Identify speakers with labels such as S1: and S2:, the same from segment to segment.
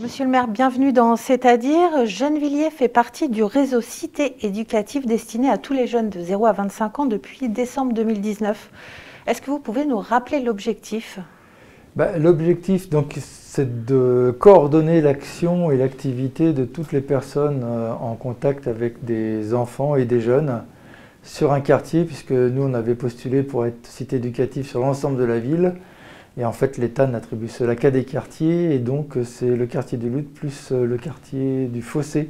S1: Monsieur le maire, bienvenue dans C'est-à-dire. Gennevilliers fait partie du réseau Cité éducative destiné à tous les jeunes de 0 à 25 ans depuis décembre 2019. Est-ce que vous pouvez nous rappeler l'objectif ?
S2: L'objectif, c'est de coordonner l'action et l'activité de toutes les personnes en contact avec des enfants et des jeunes sur un quartier, puisque nous, on avait postulé pour être cité éducative sur l'ensemble de la ville. Et en fait, l'État n'attribue cela qu'à des quartiers, et donc c'est le quartier du Luth plus le quartier du Fossé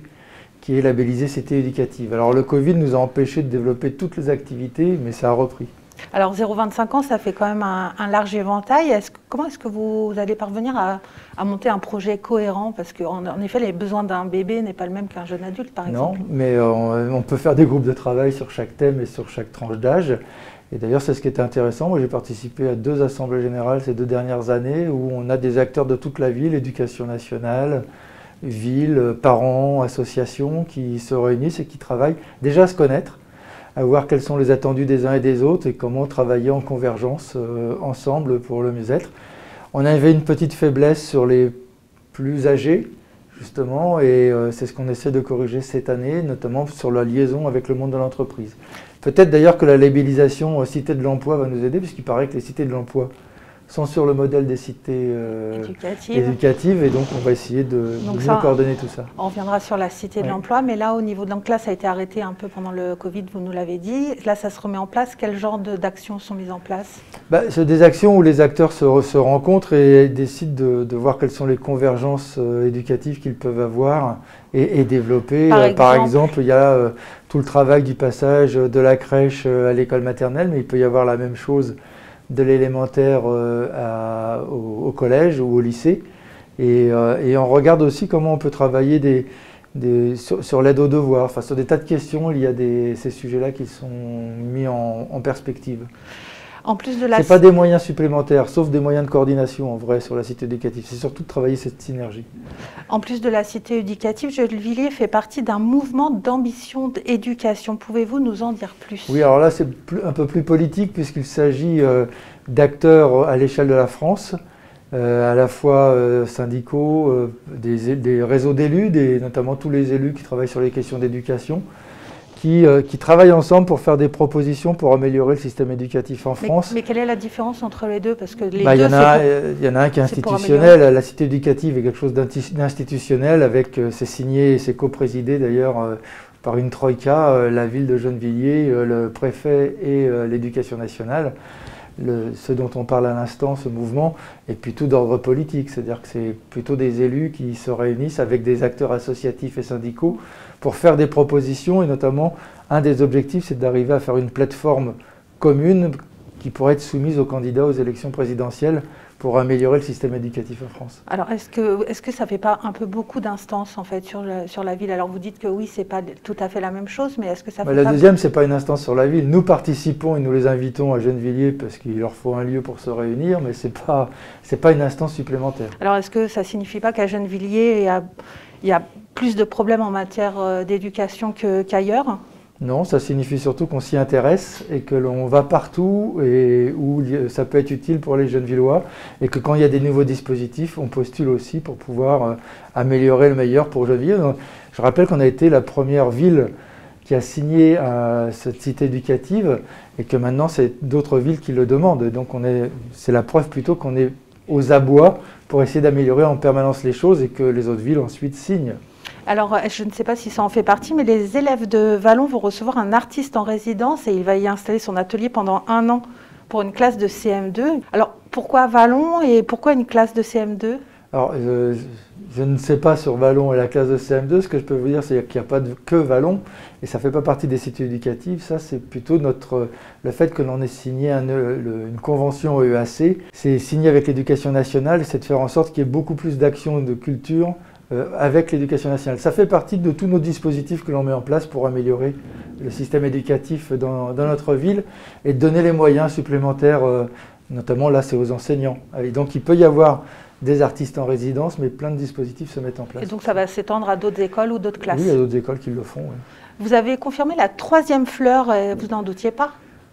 S2: qui est labellisé cité éducative. Alors le Covid nous a empêché de développer toutes les activités, mais ça a repris.
S1: Alors 0,25 ans, ça fait quand même un large éventail. Comment est-ce que vous allez parvenir à monter un projet cohérent? Parce qu'en effet, les besoins d'un bébé n'est pas le même qu'un jeune adulte, par exemple.
S2: Non, mais on peut faire des groupes de travail sur chaque thème et sur chaque tranche d'âge. Et d'ailleurs, c'est ce qui était intéressant. Moi, j'ai participé à 2 assemblées générales ces 2 dernières années où on a des acteurs de toute la ville, éducation nationale, ville, parents, associations qui se réunissent et qui travaillent déjà à se connaître, à voir quels sont les attendus des uns et des autres et comment travailler en convergence ensemble pour le mieux-être. On avait une petite faiblesse sur les plus âgés, justement, et c'est ce qu'on essaie de corriger cette année, notamment sur la liaison avec le monde de l'entreprise. Peut-être d'ailleurs que la labellisation Cité de l'emploi va nous aider, puisqu'il paraît que les cités de l'emploi sont sur le modèle des cités éducatives, et donc on va essayer de mieux coordonner tout ça.
S1: On reviendra sur la cité de l'emploi, mais là au niveau de là ça a été arrêté un peu pendant le Covid, vous nous l'avez dit. Là ça se remet en place, quel genre d'actions sont mises en place? C'est des actions où les acteurs se rencontrent et décident de voir quelles sont les convergences éducatives qu'ils peuvent avoir et développer. Par exemple, il y a tout le travail du passage de la crèche à l'école maternelle, mais il peut y avoir la même chose de l'élémentaire au collège ou au lycée. Et on regarde aussi comment on peut travailler sur l'aide aux devoirs. Enfin, sur des tas de questions, il y a ces sujets-là qui sont mis en perspective. En plus de
S2: ce n'est pas des moyens supplémentaires, sauf des moyens de coordination en vrai sur la cité éducative. C'est surtout de travailler cette synergie.
S1: En plus de la cité éducative, Gennevilliers fait partie d'un mouvement d'ambition d'éducation. Pouvez-vous nous en dire plus?
S2: Oui, alors là c'est un peu plus politique puisqu'il s'agit d'acteurs à l'échelle de la France, à la fois syndicaux, des réseaux d'élus, notamment tous les élus qui travaillent sur les questions d'éducation, qui travaillent ensemble pour faire des propositions pour améliorer le système éducatif en France.
S1: Mais quelle est la différence entre les deux? Parce que les
S2: deux, il y en a un qui est institutionnel. La cité éducative est quelque chose d'institutionnel, avec c'est signé et c'est coprésidé d'ailleurs par une troïka, la ville de Gennevilliers, le préfet et l'éducation nationale. Ce dont on parle à l'instant, ce mouvement, est plutôt d'ordre politique, c'est-à-dire que c'est plutôt des élus qui se réunissent avec des acteurs associatifs et syndicaux pour faire des propositions, et notamment un des objectifs c'est d'arriver à faire une plateforme commune qui pourrait être soumise aux candidats aux élections présidentielles pour améliorer le système éducatif en France.
S1: Alors est-ce que ça ne fait pas un peu beaucoup d'instances en fait sur la ville? Alors vous dites que oui, c'est pas tout à fait la même chose, mais est-ce que ça fait
S2: La deuxième, c'est pas une instance sur la ville. Nous participons et nous les invitons à Gennevilliers parce qu'il leur faut un lieu pour se réunir, mais c'est pas une instance supplémentaire.
S1: Alors est-ce que ça ne signifie pas qu'à Gennevilliers, il y a plus de problèmes en matière d'éducation qu'ailleurs?
S2: Non, ça signifie surtout qu'on s'y intéresse et que l'on va partout et où ça peut être utile pour les Gennevillois, et que quand il y a des nouveaux dispositifs, on postule aussi pour pouvoir améliorer le meilleur pour Gennevilliers. Je rappelle qu'on a été la première ville qui a signé cette cité éducative et que maintenant c'est d'autres villes qui le demandent. Donc c'est la preuve plutôt qu'on est aux abois pour essayer d'améliorer en permanence les choses et que les autres villes ensuite signent.
S1: Alors, je ne sais pas si ça en fait partie, mais les élèves de Vallon vont recevoir un artiste en résidence et il va y installer son atelier pendant 1 an pour une classe de CM2. Alors, pourquoi Vallon et pourquoi une classe de CM2? Alors,
S2: je ne sais pas sur Vallon et la classe de CM2. Ce que je peux vous dire, c'est qu'il n'y a pas que Vallon et ça ne fait pas partie des cités éducatives. Ça, c'est plutôt le fait que l'on ait signé une convention EAC. C'est signé avec l'éducation nationale, c'est de faire en sorte qu'il y ait beaucoup plus d'actions de culture avec l'éducation nationale. Ça fait partie de tous nos dispositifs que l'on met en place pour améliorer le système éducatif dans notre ville et donner les moyens supplémentaires, notamment là c'est aux enseignants. Et donc il peut y avoir des artistes en résidence, mais plein de dispositifs se mettent en place.
S1: Et donc ça va s'étendre à d'autres écoles ou d'autres classes?
S2: Oui, il y a d'autres écoles qui le font. Oui.
S1: Vous avez confirmé la 3e fleur, vous n'en doutiez pas?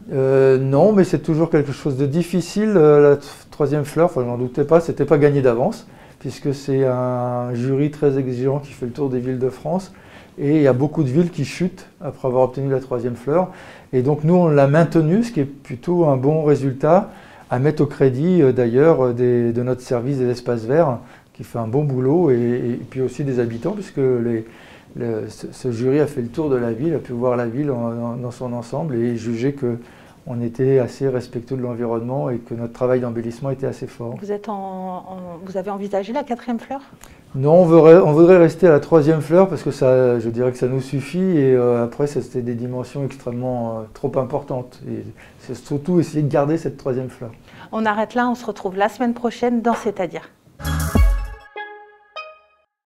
S2: Non, mais c'est toujours quelque chose de difficile. La troisième fleur, enfin, je n'en doutais pas, c'était pas gagné d'avance, puisque c'est un jury très exigeant qui fait le tour des villes de France. Et il y a beaucoup de villes qui chutent après avoir obtenu la troisième fleur. Et donc nous, on l'a maintenu, ce qui est plutôt un bon résultat, à mettre au crédit d'ailleurs de notre service des espaces verts, qui fait un bon boulot, et puis aussi des habitants, puisque ce jury a fait le tour de la ville, a pu voir la ville dans son ensemble et juger qu'on était assez respectueux de l'environnement et que notre travail d'embellissement était assez fort.
S1: Vous avez envisagé la quatrième fleur?
S2: Non, on voudrait rester à la troisième fleur parce que ça, je dirais que ça nous suffit, et après c'était des dimensions extrêmement trop importantes. Et c'est surtout essayer de garder cette troisième fleur.
S1: On arrête là, on se retrouve la semaine prochaine dans C'est-à-dire.